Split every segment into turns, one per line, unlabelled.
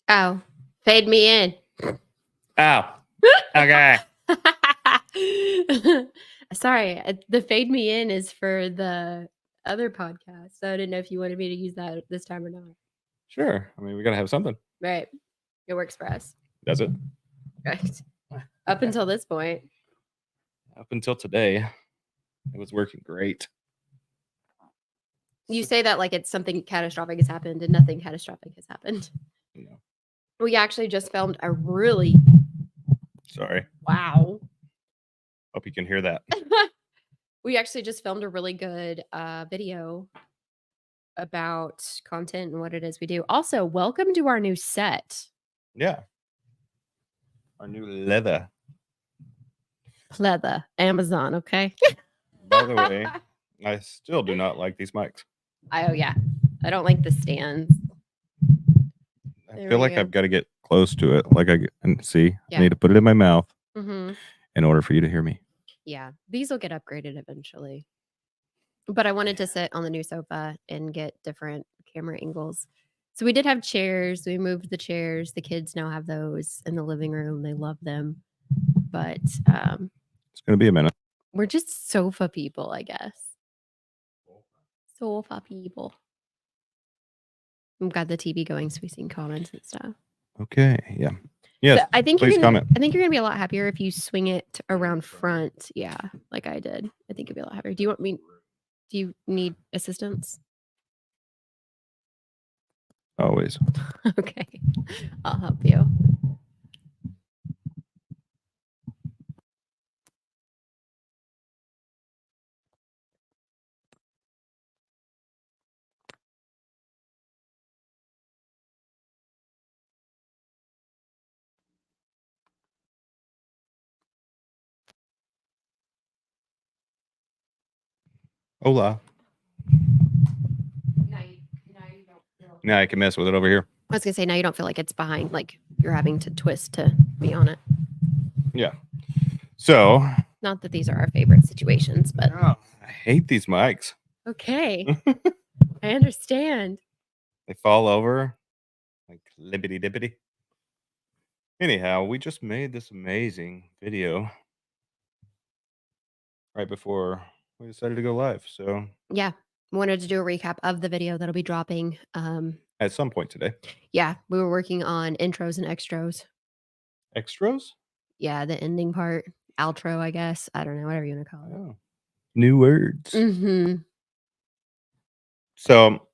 Oh, fade me in.
Oh, okay.
Sorry, the fade me in is for the other podcast. So I didn't know if you wanted me to use that this time or not.
Sure. I mean, we got to have something.
Right. It works for us.
Does it?
Right. Up until this point.
Up until today, it was working great.
You say that like it's something catastrophic has happened and nothing catastrophic has happened.
No.
We actually just filmed a really
Sorry.
wow.
Hope you can hear that.
We actually just filmed a really good video about content and what it is we do. Also, welcome to our new set.
Yeah. Our new leather.
Amazon, okay?
By the way, I still do not like these mics.
Oh, yeah. I don't like the stands.
I
There
feel
we
like
go.
I've got to get close to it. Like I
Yeah.
need to put it in my mouth
Mm-hmm.
in order for you to hear me.
Yeah. These will get upgraded eventually. But I wanted to sit on the new sofa and get different camera angles. So we did have chairs. We moved the chairs. The kids now have those in the living room. They love them. But
It's going to be a minute.
we're just sofa people, I guess. Sofa people. We've got the TV going so we see comments and stuff.
Okay. Yeah. Yes.
So I think
please comment.
I think you're gonna be a lot happier if you swing it around front. Yeah, like I did. I think you'd be a lot happier. Do you need assistance?
Always.
Okay. I'll help you.
Hola. Now I can mess with it over here.
I was gonna say now you don't feel like it's behind, like you're having to twist to be on it.
Yeah. So.
Not that these are our favorite situations, but
I hate these mics.
okay. I understand.
They fall over like lippity dippity. Anyhow, we just made this amazing video right before we decided to go live. So
Yeah. Wanted to do a recap of the video that'll be dropping.
At some point today.
Yeah, we were working on intros and extras.
Extras?
Yeah, the ending part, outro, I guess. I don't know, whatever you want to call it.
Oh. New words.
Mm-hmm.
So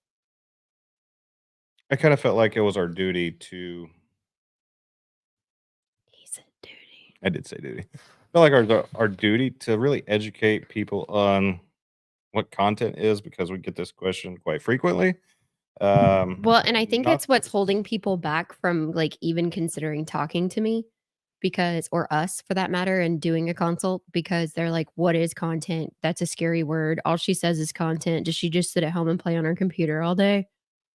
I kind of felt like it was our duty to.
He said duty.
I did say duty. I felt like our duty to really educate people on what content is, because we get this question quite frequently.
Well, and I think it's what's
just-
holding people back from like even considering talking to me, because or us for that matter, and doing a consult, because they're like, what is content? That's a scary word. All she says is content. Does she just sit at home and play on her computer all day?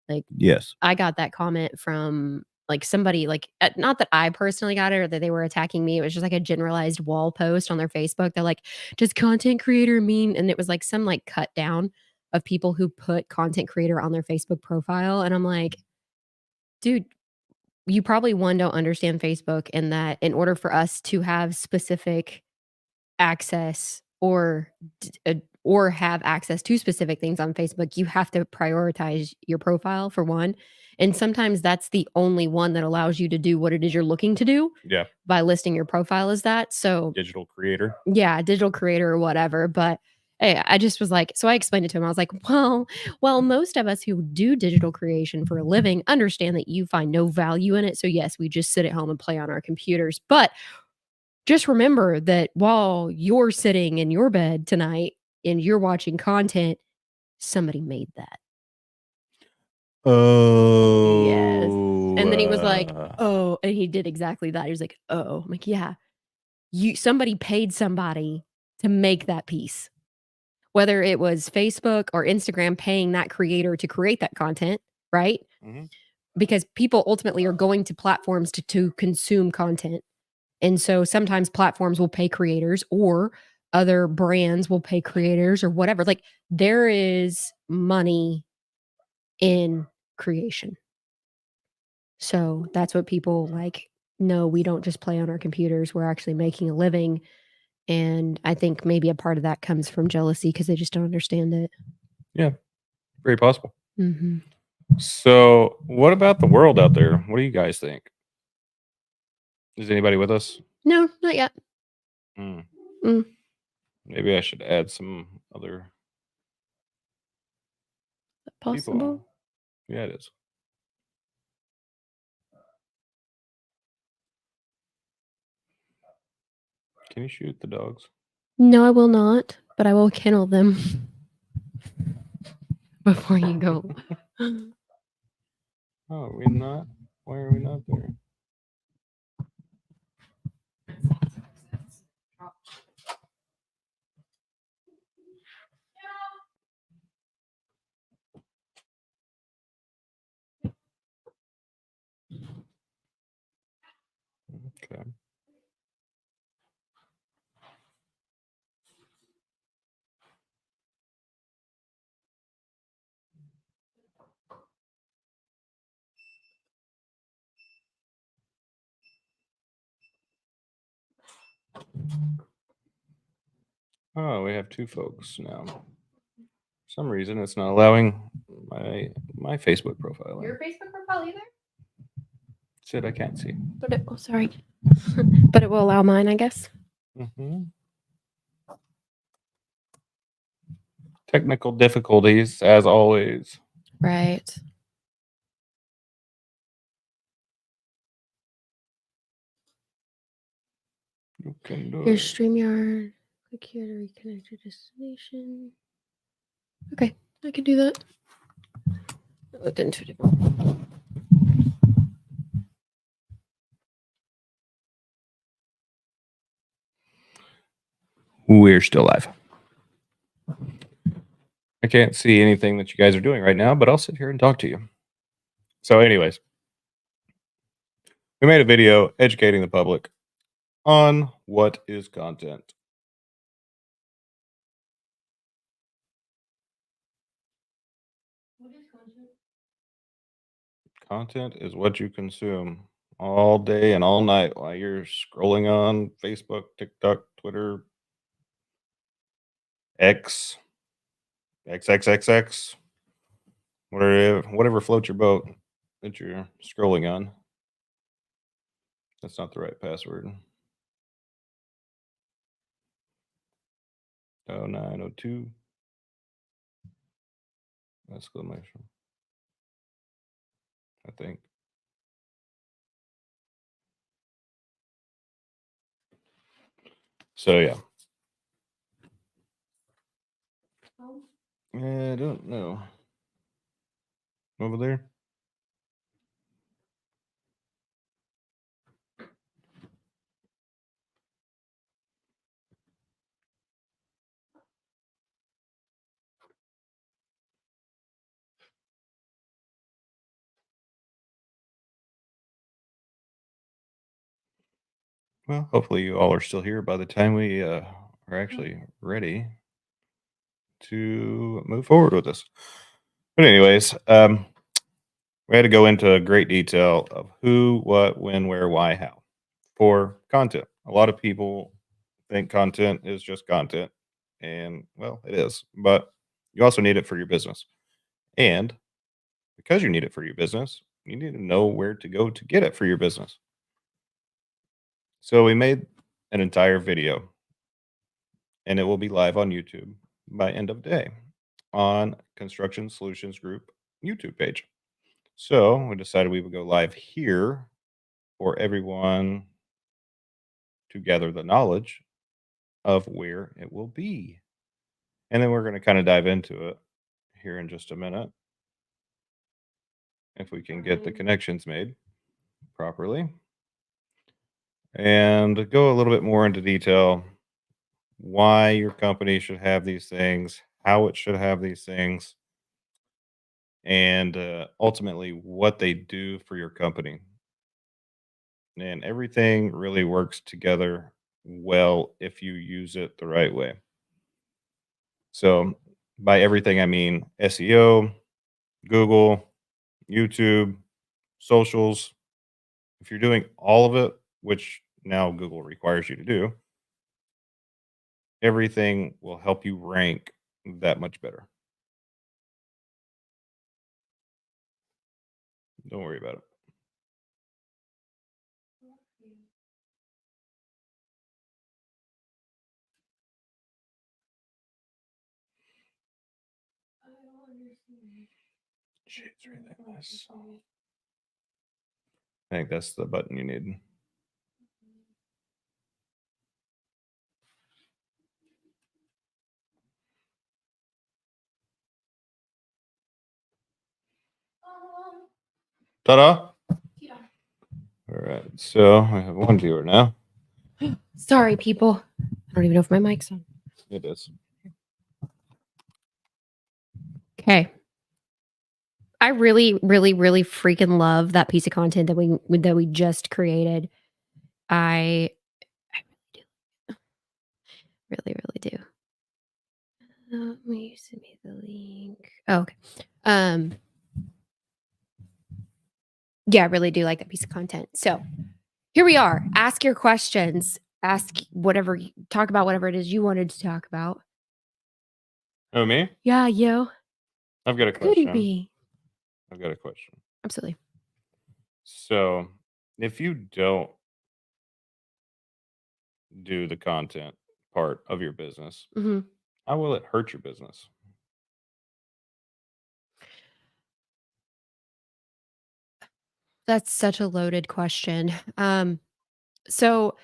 Like,
Yes.
I got that comment from like somebody, like not that I personally got it or that they were attacking me. It was just like a generalized wall post on their Facebook. They're like, does content creator mean? And it was like some like cut down of people who put content creator on their Facebook profile. And I'm like, dude, you probably don't understand Facebook, and that in order for us to have specific access or have access to specific things on Facebook, you have to prioritize your profile for one. And sometimes that's the only one that allows you to do what it is you're looking to do.
Yeah.
By listing your profile as that. So
Digital creator.
Yeah, digital creator or whatever. But hey, I just was like, so I explained it to him. I was like, well, most of us who do digital creation for a living understand that you find no value in it. So yes, we just sit at home and play on our computers. But just remember that while you're sitting in your bed tonight and you're watching content, somebody made that.
Oh.
Yes. And then he was like, oh, and he did exactly that. He was like, oh, I'm like, yeah, somebody paid somebody to make that piece. Whether it was Facebook or Instagram paying that creator to create that content, right?
Mm-hmm.
Because people ultimately are going to platforms to consume content. And so sometimes platforms will pay creators, or other brands will pay creators, or whatever. Like, there is money in creation. So that's what people like, no, we don't just play on our computers, we're actually making a living. And I think maybe a part of that comes from jealousy because they just don't understand it.
Yeah, very possible.
Mhm.
So, what about the world out there? What do you guys think? Is anybody with us?
No, not yet.
Hmm,
Mm,
maybe I should add some other people.
possible?
Yeah, it is. Can you shoot the dogs?
No, I will not, but I will kennel them before you go.
Oh, are we not? Why are we not there? Okay. Oh, we have two folks now. For some reason, it's not allowing my Facebook profile in.
Your Facebook profile either?
Shit, I can't see.
But it, oh, sorry. But it will allow mine, I guess.
Hmm. Technical difficulties, as always.
Right.
You can do
Here's
it.
StreamYard. Click here to reconnect your destination. Okay, I can do that. I looked into it.
We're still live. I can't see anything that you guys are doing right now, but I'll sit here and talk to you. So, anyways, we made a video educating the public on what is content. Content is what you consume all day and all night while you're scrolling on Facebook, TikTok, Twitter, X, XXXX, whatever floats your boat that you're scrolling on. That's not the right password. 0902 exclamation. I think. So yeah. I don't know. Over there? Well, hopefully you all are still here by the time we are actually ready to move forward with this. But anyways, we had to go into great detail of who, what, when, where, why, how for content. A lot of people think content is just content, and well, it is, but you also need it for your business. And because you need it for your business, you need to know where to go to get it for your business. So we made an entire video and it will be live on YouTube by end of day on Construction Solutions Group YouTube page. So we decided we would go live here for everyone to gather the knowledge of where it will be. And then we're going to kind of dive into it here in just a minute if we can get the connections made properly and go a little bit more into detail why your company should have these things, how it should have these things, and ultimately what they do for your company. And everything really works together well if you use it the right way. So, by everything, I mean SEO, Google, YouTube, socials. If you're doing all of it, which now Google requires you to do, everything will help you rank that much better. Don't worry about it. Shades are that nice. I think that's the button you need. Ta-da! All right, so I have one viewer now.
Sorry, people. I don't even know if my mic's on.
It is.
Okay. I really, really, really freaking love that piece of content that we just created. I really, really do. Will you send me the link? Oh, okay. Yeah, I really do like that piece of content. So here we are. Ask your questions. Ask whatever. Talk about whatever it is you wanted to talk about.
Oh, me?
Yeah, you.
I've got a
Couldn't
question.
be.
I've got a question.
Absolutely.
So, if you don't do the content part of your business,
Hmm.
how will it hurt your business?
That's such a loaded question. So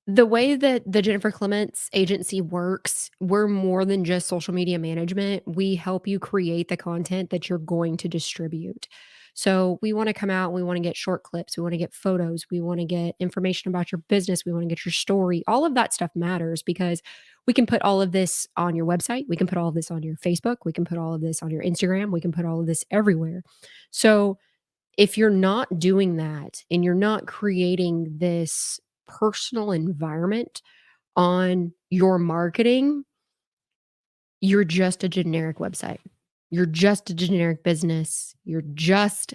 the way that the Jennifer Clements agency works, we're more than just social media management. We help you create the content that you're going to distribute. So we want to come out, we want to get short clips, we want to get photos, we want to get information about your business, we want to get your story. All of that stuff matters because we can put all of this on your website, we can put all of this on your Facebook, we can put all of this on your Instagram, we can put all of this everywhere. So if you're not doing that and you're not creating this personal environment on your marketing, you're just a generic website. You're just a generic business. You're just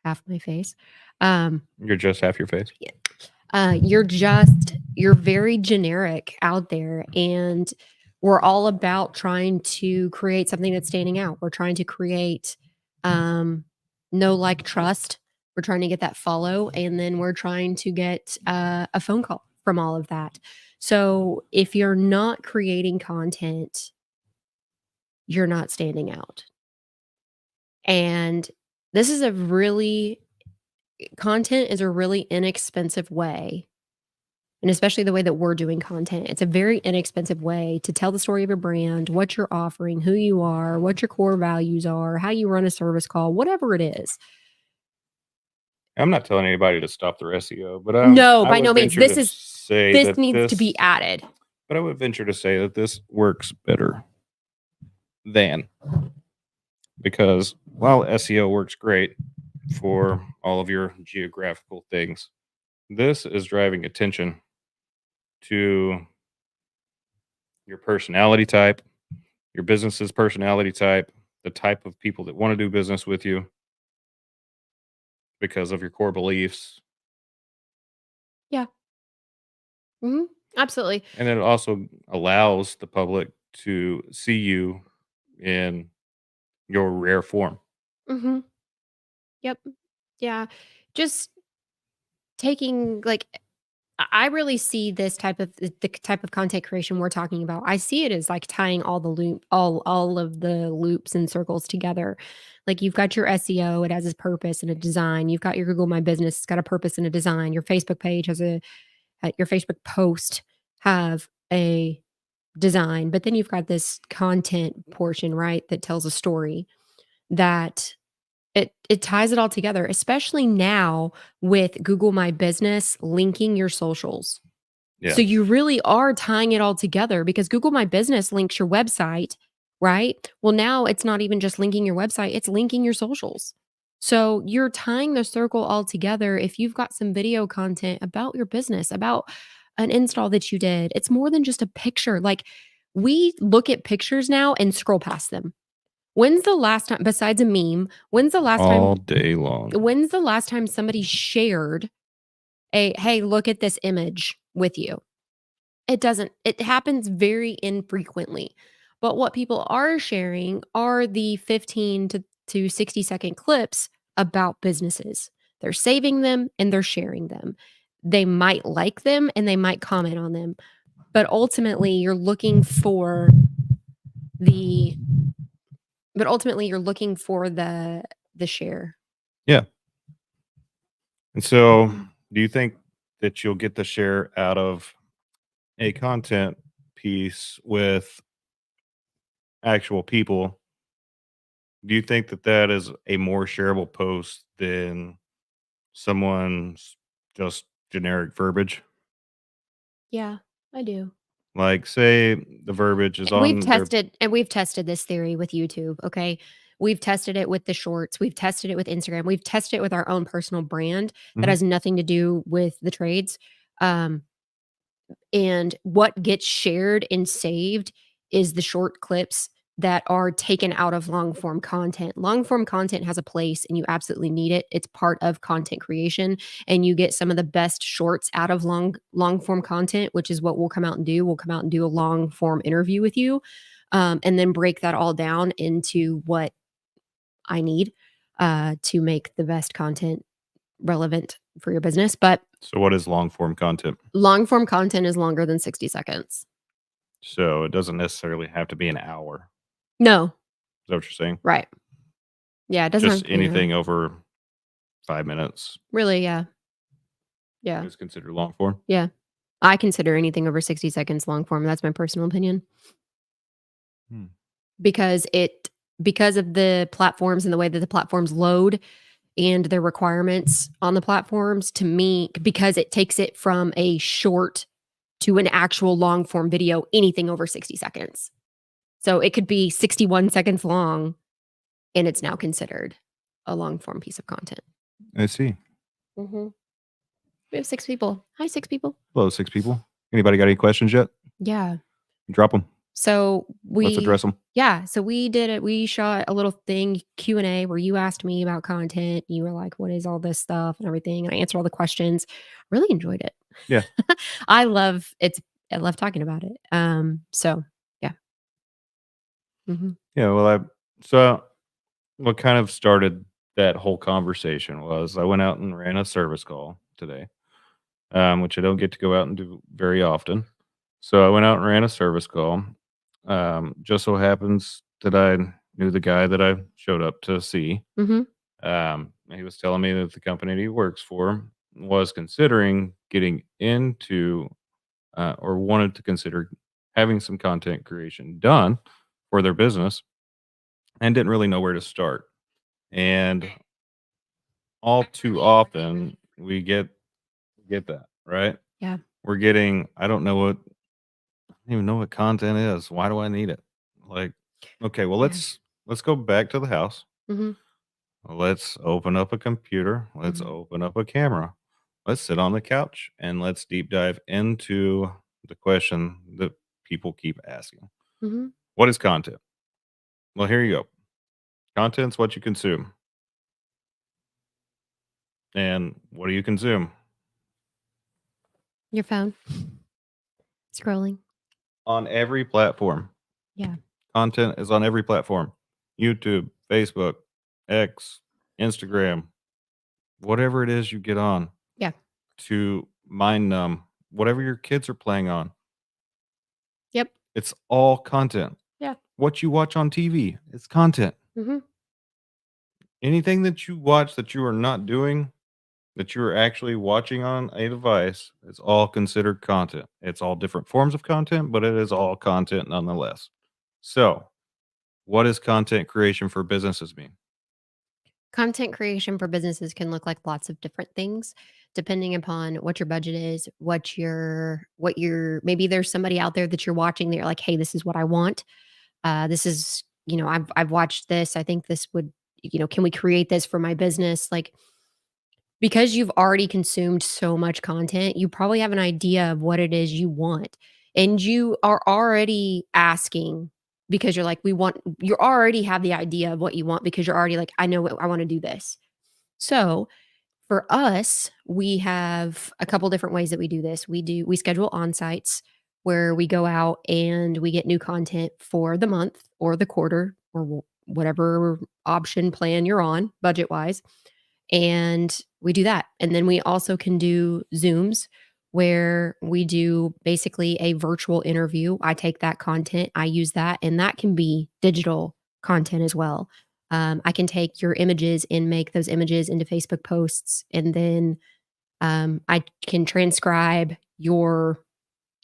half my face.
You're just half your face.
You're very generic out there, and we're all about trying to create something that's standing out. We're trying to create no like trust. We're trying to get that follow, and then we're trying to get a phone call from all of that. So if you're not creating content, you're not standing out. And this is a really content is a really inexpensive way, and especially the way that we're doing content. It's a very inexpensive way to tell the story of your brand, what you're offering, who you are, what your core values are, how you run a service call, whatever it is.
I'm not telling anybody to stop their SEO, but
No,
I
by no
would
means.
venture to say
This
that
needs to be added.
but I would venture to say that this works better than, because while SEO works great for all of your geographical things, this is driving attention to your personality type, your business's personality type, the type of people that want to do business with you because of your core beliefs.
Yeah. Mhm. Absolutely.
And it also allows the public to see you in your rare form.
Mhm. Yep. Yeah. Just taking like I really see this type of the type of content creation we're talking about. I see it as like tying all of the loops and circles together. Like you've got your SEO, it has its purpose and a design. You've got your Google My Business, it's got a purpose and a design. Your Facebook page has your Facebook post have a design, but then you've got this content portion, right, that tells a story that it ties it all together, especially now with Google My Business linking your socials.
Yeah.
So you really are tying it all together because Google My Business links your website, right? Well, now it's not even just linking your website, it's linking your socials. So you're tying the circle all together. If you've got some video content about your business, about an install that you did, it's more than just a picture. Like we look at pictures now and scroll past them. When's the last time, besides a meme,
all day long.
when's the last time somebody shared a, "Hey, look at this image," with you? It happens very infrequently. But what people are sharing are the 15 to 60-second clips about businesses. They're saving them and they're sharing them. They might like them and they might comment on them, but ultimately you're looking for the the share.
Yeah. And so, do you think that you'll get the share out of a content piece with actual people? Do you think that that is a more shareable post than someone's just generic verbiage?
Yeah, I do.
Like, say the verbiage is on their.
And we've tested this theory with YouTube, okay? We've tested it with the shorts, we've tested it with Instagram, we've tested it with our own personal brand that
Mhm.
has nothing to do with the trades. Um, and what gets shared and saved is the short clips that are taken out of long form content. Long form content has a place and you absolutely need it. It's part of content creation, and you get some of the best shorts out of long form content, which is what we'll come out and do. We'll come out and do a long form interview with you, and then break that all down into what I need to make the best content relevant for your business. But
So, what is long form content?
long form content is longer than 60 seconds.
So, it doesn't necessarily have to be an hour.
No,
Is that what you're saying?
right. Yeah, it doesn't
Just
have to be an hour.
anything over 5 minutes
Really, yeah. Yeah.
is considered long form.
Yeah. I consider anything over 60 seconds long form. That's my personal opinion.
Hmm.
Because because of the platforms and the way that the platforms load and their requirements on the platforms, to me, because it takes it from a short to an actual long form video, anything over 60 seconds. So it could be 61 seconds long and it's now considered a long form piece of content.
I see.
Mhm. We have 6 people. Hi, 6 people.
Hello, 6 people. Anybody got any questions yet?
Yeah.
Drop them.
So
Let's address them.
so we did it. We shot a little thing, Q&A, where you asked me about content. You were like, "What is all this stuff?" and everything, and I answered all the questions. Really enjoyed it.
Yeah.
I love it's I love talking about it. So yeah. Mhm.
Yeah, well, so what kind of started that whole conversation was I went out and ran a service call today, which I don't get to go out and do very often. So I went out and ran a service call. Just so happens that I knew the guy that I showed up to see.
Mhm.
He was telling me that the company that he works for was considering getting into or wanted to consider having some content creation done for their business and didn't really know where to start. And all too often we get that, right?
Yeah.
We're getting I don't even know what content is. Why do I need it? Like, okay, well
Yeah.
let's go back to the house.
Mhm.
Let's open up a computer. Let's
Mhm.
open up a camera. Let's sit on the couch and let's deep dive into the question that people keep asking.
Mhm.
What is content? Well, here you go. Content's what you consume. And what do you consume?
Your phone scrolling.
On every platform.
Yeah.
Content is on every platform. YouTube, Facebook, X, Instagram, whatever it is you get on
Yeah.
to mind numb, whatever your kids are playing on.
Yep.
It's all content.
Yeah.
What you watch on TV, it's content.
Mhm.
Anything that you watch that you are not doing, that you are actually watching on a device, it's all considered content. It's all different forms of content, but it is all content nonetheless. So, what does content creation for businesses mean?
Content creation for businesses can look like lots of different things depending upon what your budget is, what your maybe there's somebody out there that you're watching that you're like, "Hey, this is what I want. This is, I've watched this. I think this would, can we create this for my business?" Like, because you've already consumed so much content, you probably have an idea of what it is you want. And you are already asking, because you're like, you already have the idea of what you want because you're already like, I know what I want to do this. So for us, we have a couple different ways that we do this. We schedule on-sites where we go out and we get new content for the month or the quarter or whatever option plan you're on budget-wise, and we do that. And then we also can do Zooms where we do basically a virtual interview. I take that content, I use that, and that can be digital content as well. I can take your images and make those images into Facebook posts, and then I can transcribe your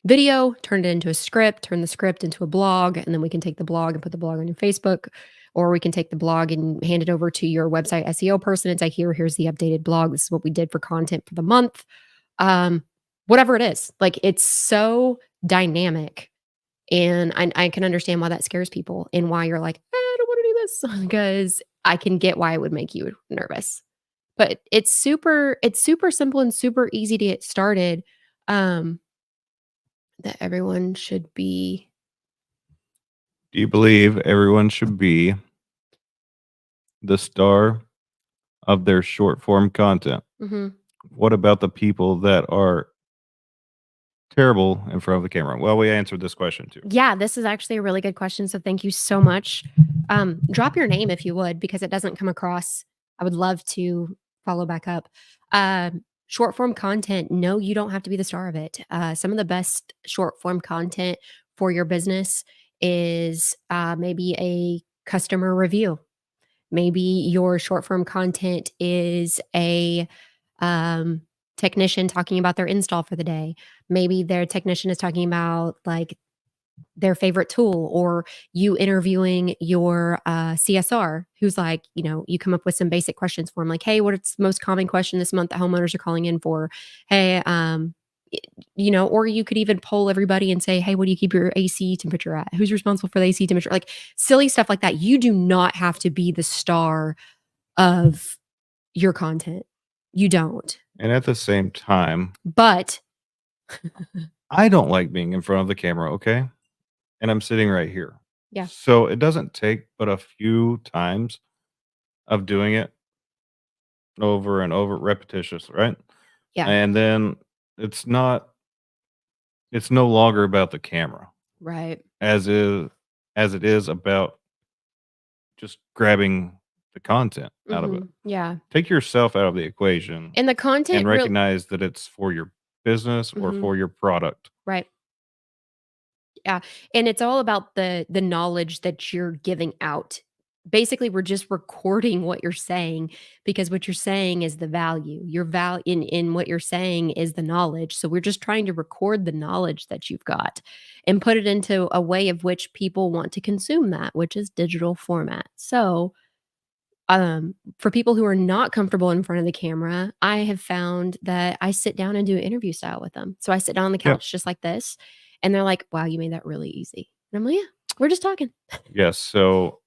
video, turn it into a script, turn the script into a blog, and then we can take the blog and put the blog on your Facebook, or we can take the blog and hand it over to your website SEO person and say, here's the updated blog. This is what we did for content for the month. Um, Whatever it is, like it's so dynamic. And I can understand why that scares people and why you're like, I don't want to do this because I can get why it would make you nervous. But it's super simple and super easy to get started. Um, that everyone should be.
Do you believe everyone should be the star of their short form content?
Mhm.
What about the people that are terrible in front of the camera? Well, we answered this question too.
Yeah, this is actually a really good question, so thank you so much. Drop your name if you would, because it doesn't come across. I would love to follow back up. Short form content, no, you don't have to be the star of it. Some of the best short form content for your business is maybe a customer review. Maybe your short form content is a um, technician talking about their install for the day. Maybe their technician is talking about like their favorite tool, or you interviewing your CSR who's like, you come up with some basic questions for them, like, hey, what's the most common question this month that homeowners are calling in for? Hey, or you could even poll everybody and say, hey, what do you keep your AC temperature at? Who's responsible for the AC temperature? Like silly stuff like that. You do not have to be the star of your content. You don't.
And at the same time,
But
I don't like being in front of the camera, okay? And I'm sitting right here.
yeah,
So it doesn't take but a few times of doing it over and over, repetitious, right?
yeah,
And then it's not it's no longer about the camera
right.
as is as it is about just grabbing the content out of it.
Yeah.
Take yourself out of the equation
And the
and
content real
recognize that it's for your business or
mhm,
for your product.
right. Yeah, and it's all about the knowledge that you're giving out. Basically, we're just recording what you're saying because what you're saying is the value. Your in what you're saying is the knowledge. So we're just trying to record the knowledge that you've got and put it into a way of which people want to consume that, which is digital format. So for people who are not comfortable in front of the camera, I have found that I sit down and do an interview style with them. So I sit down on the
Yep.
couch just like this, and they're like, "Wow, you made that really easy." And I'm like, "Yeah, we're just talking."
Yes. So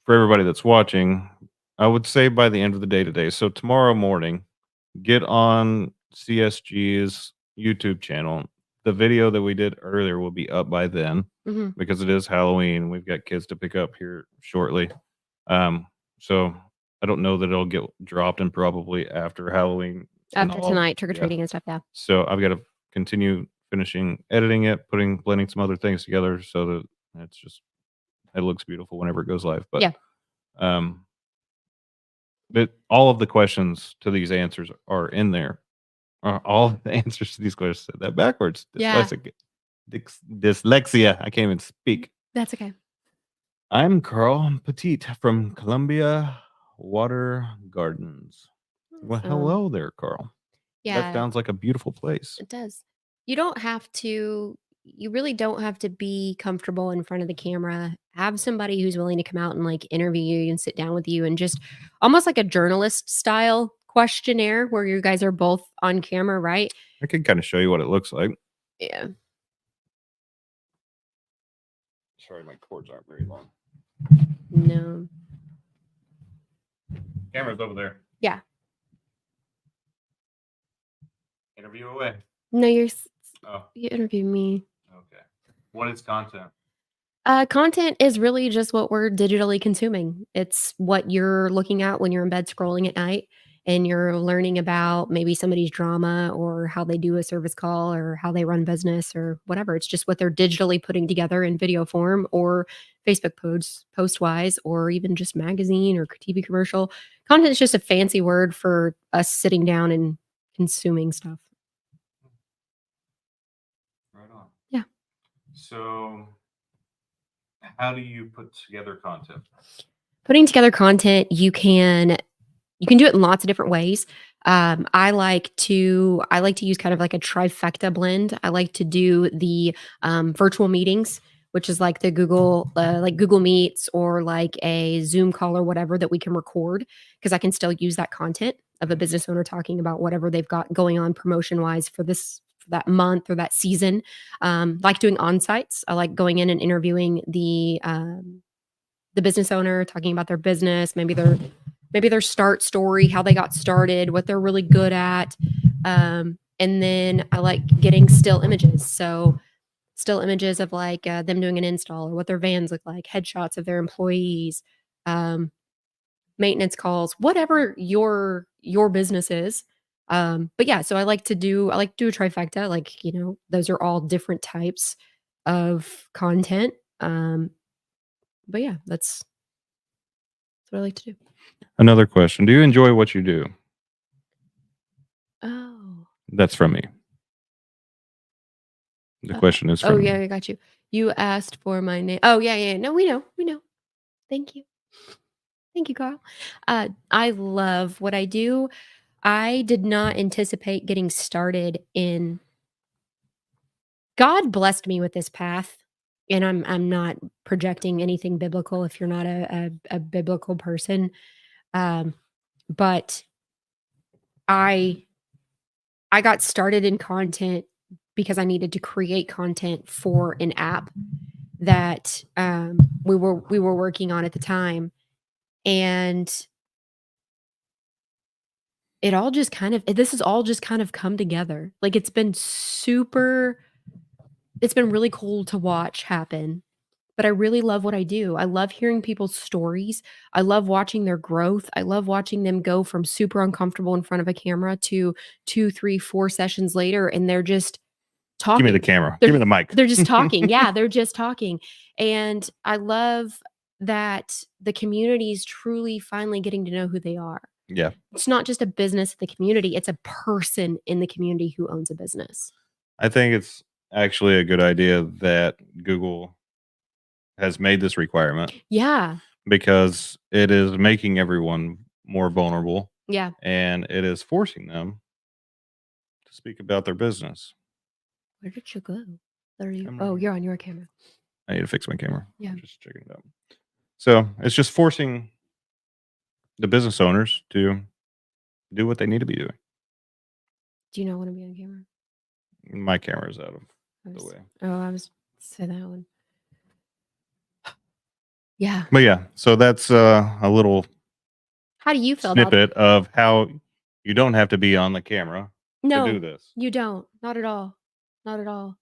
for everybody that's watching, I would say by the end of the day today. So tomorrow morning, get on CSG's YouTube channel. The video that we did earlier will be up by then
Mhm.
because it is Halloween. We've got kids to pick up here shortly. So I don't know that it'll get dropped and probably after Halloween and
After
all.
tonight, trick or
Yeah.
treating and stuff, yeah.
So I've got to continue finishing editing it, blending some other things together so that it looks beautiful whenever it goes live. But
Yeah.
um, but all of the questions to these answers are in there. All of the answers to these questions said that backwards.
Yeah.
Dyslexia. I can't even speak.
That's okay.
I'm Carl Petit from Columbia Water Gardens. Well,
Awesome.
hello there, Carl. That
Yeah.
sounds like a beautiful place.
It does. You don't have to you really don't have to be comfortable in front of the camera. Have somebody who's willing to come out and like interview you and sit down with you and just almost like a journalist style questionnaire where you guys are both on camera, right?
I can kind of show you what it looks like.
Yeah.
Sorry, my cords aren't very long.
No.
Camera's over there.
Yeah.
Interview away.
No,
Oh,
you interview me.
okay. What is content?
Content is really just what we're digitally consuming. It's what you're looking at when you're in bed scrolling at night and you're learning about maybe somebody's drama or how they do a service call or how they run business or whatever. It's just what they're digitally putting together in video form or Facebook post wise or even just magazine or TV commercial. Content is just a fancy word for us sitting down and consuming stuff.
Right on.
Yeah.
So, how do you put together content?
Putting together content, you can do it in lots of different ways. I like to use kind of like a trifecta blend. I like to do the virtual meetings, which is like the Google Meets or like a Zoom call or whatever that we can record because I can still use that content of a business owner talking about whatever they've got going on promotion wise for that month or that season. Like doing on sites. I like going in and interviewing the business owner, talking about their business, maybe their start story, how they got started, what they're really good at. And then I like getting still images. So still images of like them doing an install or what their vans look like, headshots of their employees, maintenance calls, whatever your business is. But yeah, so I like to do a trifecta. Like those are all different types of content. But yeah, that's what I like to do.
Another question: do you enjoy what you do?
Oh.
That's from me. The question is from
Oh,
me.
yeah, I got you. You asked for my name. Oh, yeah, yeah. No, we know. We know. Thank you. Thank you, Carl. I love what I do. I did not anticipate getting started in God blessed me with this path, and I'm not projecting anything biblical if you're not a biblical person. But I I got started in content because I needed to create content for an app that we were working on at the time, and it all just kind of this has all just kind of come together. Like it's been really cool to watch happen. But I really love what I do. I love hearing people's stories. I love watching their growth. I love watching them go from super uncomfortable in front of a camera to 2, 3, 4 sessions later, and they're just
Give me the
talking.
camera.
They're
Give me the mic.
they're just talking. Yeah, they're just talking. And I love that the community is truly finally getting to know who they are.
Yeah.
It's not just a business in the community, it's a person in the community who owns a business.
I think it's actually a good idea that Google has made this requirement
Yeah.
because it is making everyone more vulnerable
Yeah.
and it is forcing them to speak about their business.
Where did you go? There you
I'm right
Oh,
here.
you're on your camera.
I need to fix my camera.
Yeah.
I'm just checking it out. So it's just forcing the business owners to do what they need to be doing.
Do you not wanna be on camera?
My camera is out of
I
the
was
way.
I was say that one. Yeah.
But yeah, so that's a little
How do you feel about
snippet of how you don't have to be on the camera to do
No,
this.
you don't. Not at all. Not at all.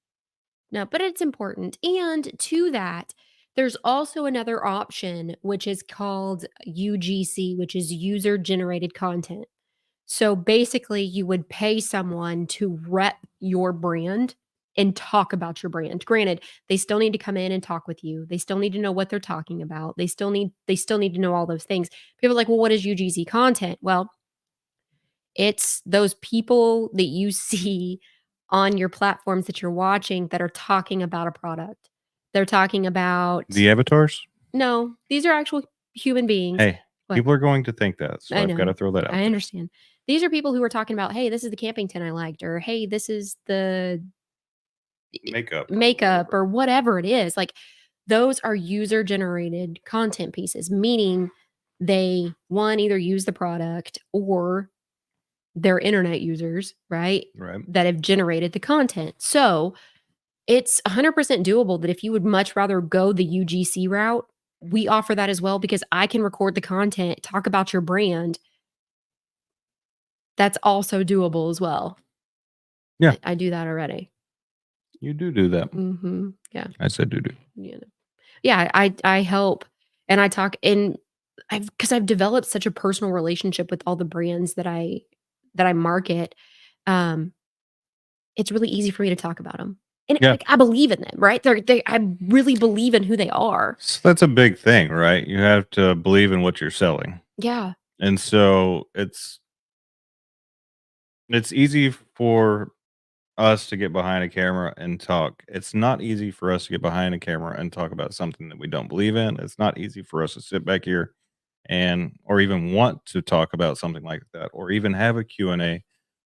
No, but it's important. And to that, there's also another option, which is called UGC, which is user generated content. So basically, you would pay someone to rep your brand and talk about your brand. Granted, they still need to come in and talk with you. They still need to know what they're talking about. They still need to know all those things. People are like, "Well, what is UGC content?" Well, it's those people that you see on your platforms that you're watching that are talking about a product. They're talking about
The avatars?
No, these are actual human beings.
Hey,
What?
people are going to think that, so
I
I've got
know.
to throw that out
I
there.
understand. These are people who are talking about, "Hey, this is the camping tent I liked," or, "Hey, this is the makeup," or whatever it is. Like, those are user generated content pieces, meaning they, one, either use the product or they're internet users, right?
Right.
That have generated the content. So it's 100% doable that if you would much rather go the UGC route, we offer that as well because I can record the content, talk about your brand. That's also doable as well.
Yeah.
I do that already.
You do that.
Yeah.
I said do.
Yeah. Yeah, I help and I talk and I've developed such a personal relationship with all the brands that I market, um, it's really easy for me to talk about them, and,
Yeah.
like, I believe in them, right? I really believe in who they are.
So that's a big thing, right? You have to believe in what you're selling.
Yeah.
And so it's easy for us to get behind a camera and talk. It's not easy for us to get behind a camera and talk about something that we don't believe in. It's not easy for us to sit back here and or even want to talk about something like that or even have a Q&A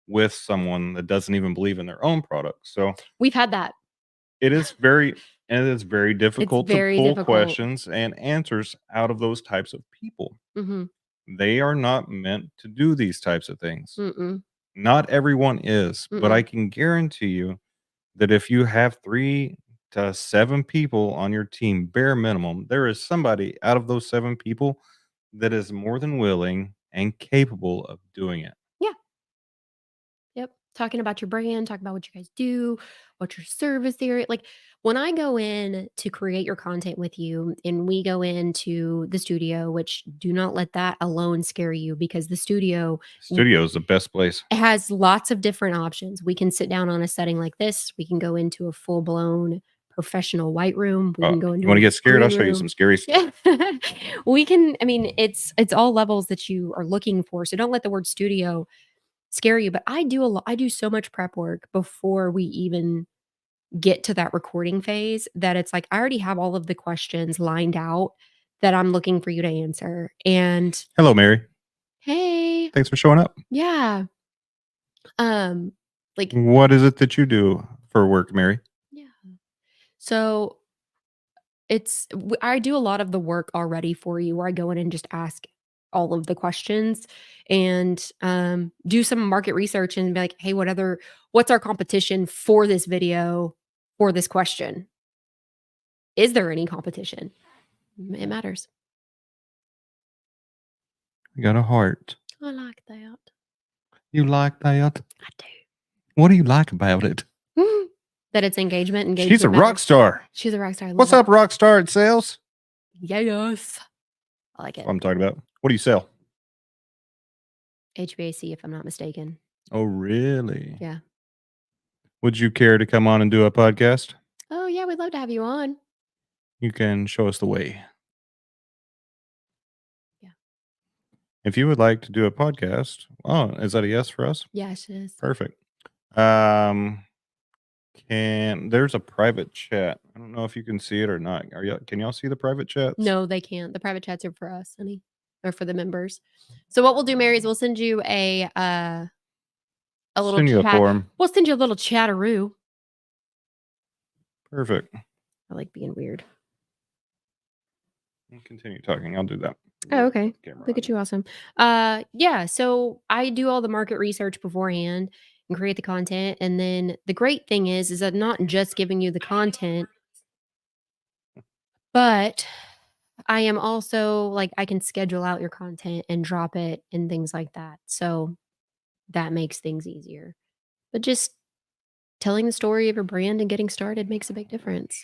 with someone that doesn't even believe in their own product. So
We've had that.
it is very and it's very
It's
difficult to
very
pull
difficult.
questions and answers out of those types of people.
Mhm.
They are not meant to do these types of things.
Mm-mm.
Not everyone is, but I
Mm-mm.
can guarantee you that if you have 3 to 7 people on your team, bare minimum, there is somebody out of those 7 people that is more than willing and capable of doing it.
Yeah. Yep. Talking about your brand, talking about what you guys do, what your service area like, when I go in to create your content with you and we go into the studio, which do not let that alone scare you because the studio
Studio is the best place.
has lots of different options. We can sit down on a setting like this. We can go into a full-blown professional white room. We can go
You
into
wanna
a
get scared? I'll
green
show you some
room.
scary stuff.
Yeah. We can I mean, it's all levels that you are looking for, so don't let the word studio scare you, but I do so much prep work before we even get to that recording phase that it's like, I already have all of the questions lined out that I'm looking for you to answer, and,
Hello, Mary.
"Hey."
Thanks for showing up.
Yeah. Um, like
What is it that you do for work, Mary?
yeah. So I do a lot of the work already for you where I go in and just ask all of the questions and do some market research and be like, hey, what's our competition for this video for this question? Is there any competition? It matters.
You got a heart.
I like that.
You like that?
I do.
What do you like about it?
That it's engagement.
She's a
Engagement
rock
matters.
star.
She's a rock star. I love
What's
it.
up, rock star at sales?
Yes. I like
That's
it.
what I'm talking about. What do you sell?
HVAC, if I'm not mistaken.
Oh, really?
Yeah.
Would you care to come on and do a podcast?
Oh, yeah. We'd love to have you on.
You can show us the way.
Yeah.
If you would like to do a podcast, oh, is that a yes for us?
Yes, it is.
Perfect. Um, there's a private chat. I don't know if you can see it or not. Can y'all see the private chats?
No, they can't. The private chats are for us, honey, or for the members. So what we'll do, Mary, is we'll send you a little
Send you a
chat.
form.
We'll send you a little chatteroo.
Perfect.
I like being weird.
Continue talking. I'll do that.
Oh, okay.
Camera
Look
on.
at you, awesome. Yeah. So I do all the market research beforehand and create the content, and then the great thing is that I'm not just giving you the content, but I am also like I can schedule out your content and drop it and things like that. So that makes things easier. But just telling the story of your brand and getting started makes a big difference.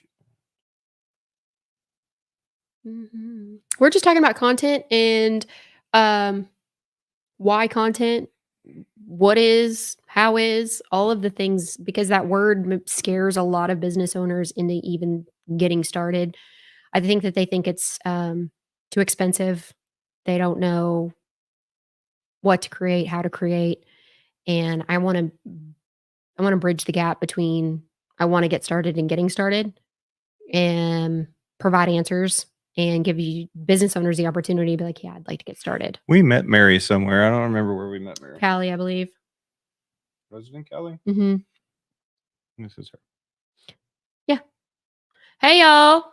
We're just talking about content and um, why content, what is, how is, all of the things, because that word scares a lot of business owners into even getting started. I think that they think it's too expensive. They don't know what to create, how to create, and I want to bridge the gap between I want to get started and getting started and provide answers and give you business owners the opportunity to be like, "Yeah, I'd like to get started."
We met Mary somewhere. I don't remember where we met Mary.
Callie, I believe.
President Kelly?
Mhm.
This is her.
Yeah. Hey, y'all.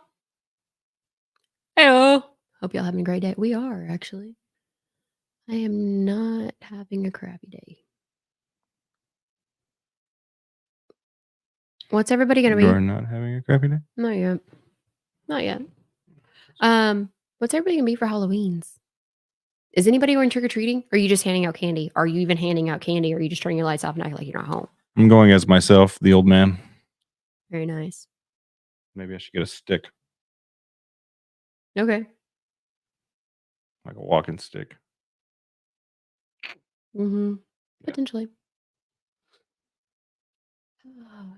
Heyo. Hope y'all having a great day. We are, actually. I am not having a crappy day. What's everybody gonna
You're
be?
not having a crappy day?
Not yet. Not yet. What's everybody gonna be for Halloween's? Is anybody going trick or treating? Or are you just handing out candy? Are you even handing out candy? Or are you just turning your lights off and acting like you're not home?
I'm going as myself, the old man.
Very nice.
Maybe I should get a stick.
Okay.
like a walking stick.
Mhm.
Yeah.
Potentially.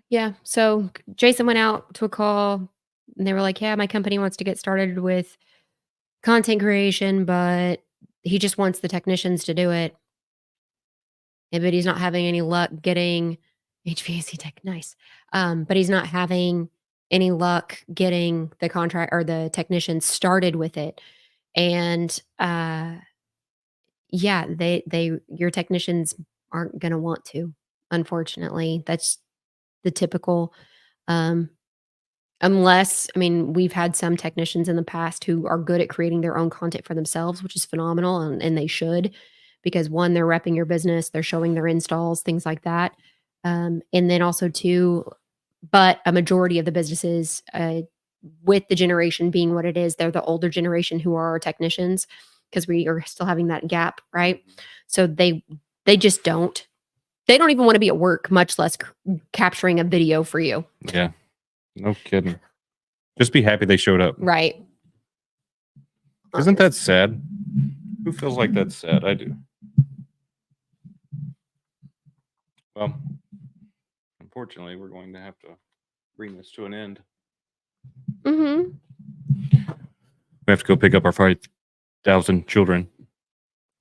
Yeah, so Jason went out to a call, and they were like, "Yeah, my company wants to get started with content creation, but he just wants the technicians to do it, but he's not having any luck getting HVAC tech, nice. But he's not having any luck getting the contract or the technicians started with it." And, yeah, they your technicians aren't gonna want to, unfortunately. That's the typical, um unless I mean, we've had some technicians in the past who are good at creating their own content for themselves, which is phenomenal, and they should, because 1, they're repping your business, they're showing their installs, things like that. And then also 2, but a majority of the businesses, with the generation being what it is, they're the older generation who are our technicians, because we are still having that gap, right? So they just don't. They don't even wanna be at work, much less capturing a video for you.
Yeah. No kidding. Just be happy they showed up.
Right.
Isn't that sad? Who feels like that's sad? I do. Well, unfortunately, we're going to have to bring this to an end.
Mhm.
We have to go pick up our 5,000 children.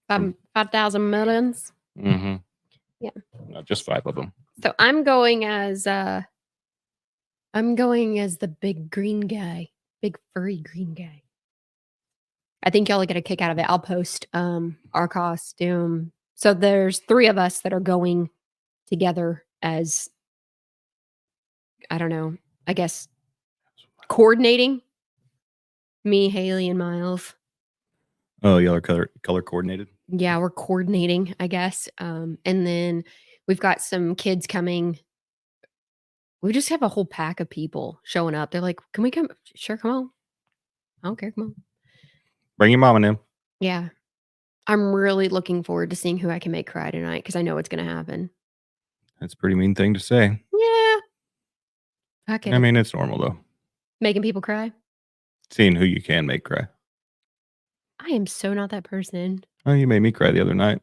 5,000 millions.
Mm-hmm.
Yeah.
Not just 5 of them.
So I'm going as the big green guy, big furry green guy. I think y'all will get a kick out of it. I'll post our costume. So there's 3 of us that are going together as, I don't know, I guess coordinating. Me, Haley, and Miles.
Oh, y'all are color coordinated.
Yeah, we're coordinating, I guess. And then we've got some kids coming. We just have a whole pack of people showing up. They're like, "Can we come?" Sure, come on. I don't care. Come on.
Bring your mom and him.
Yeah. I'm really looking forward to seeing who I can make cry tonight because I know it's going to happen.
That's a pretty mean thing to say.
Yeah. Fuck
I
it.
mean, it's normal though.
Making people cry.
Seeing who you can make cry.
I am so not that person.
Oh, you made me cry the other night.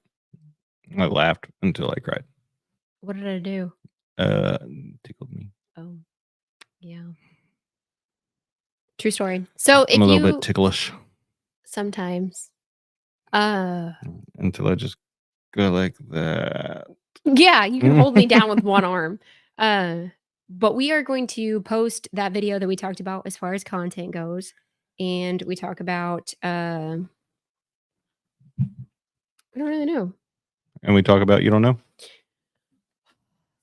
I laughed until I cried.
What did I do?
Tickled me.
Oh, yeah. True story. So
I'm
if
a little bit
you
ticklish
sometimes,
until I just go like that.
yeah, you can hold me down with one arm. But we are going to post that video that we talked about as far as content goes. And we talk about, I don't really know.
And we talk about you don't know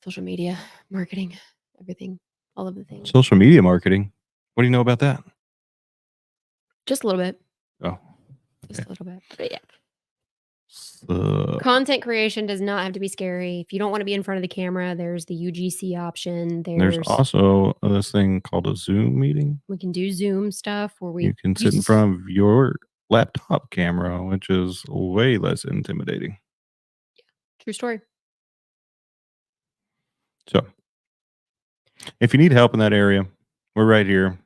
Social media, marketing, everything, all of the things.
social media marketing. What do you know about that?
Just a little bit.
Oh,
Just a little bit. But yeah.
so,
Content creation does not have to be scary. If you don't want to be in front of the camera, there's the UGC option.
there's also this thing called a Zoom meeting.
We can do Zoom stuff where we
You can sit in front of your laptop camera, which is way less intimidating.
True story.
So, if you need help in that area, we're right here.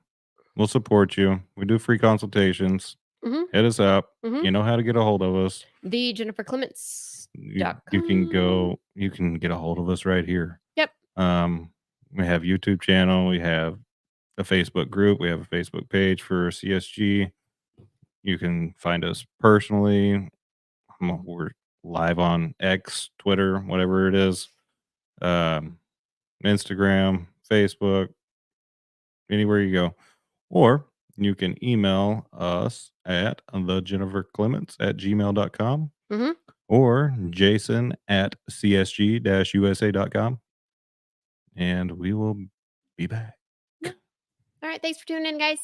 We'll support you. We do free consultations.
Mhm.
Hit us up.
Mhm.
You know how to get a hold of us.
The Jennifer Clements.
You can get a hold of us right here.
Yep.
We have YouTube channel. We have a Facebook group. We have a Facebook page for CSG. You can find us personally. We're live on X, Twitter, whatever it is, Instagram, Facebook, anywhere you go. Or you can email us at thejenniferclements@gmail.com
Mhm.
or jason@csg-usa.com. And we will be back.
All right. Thanks for tuning in, guys.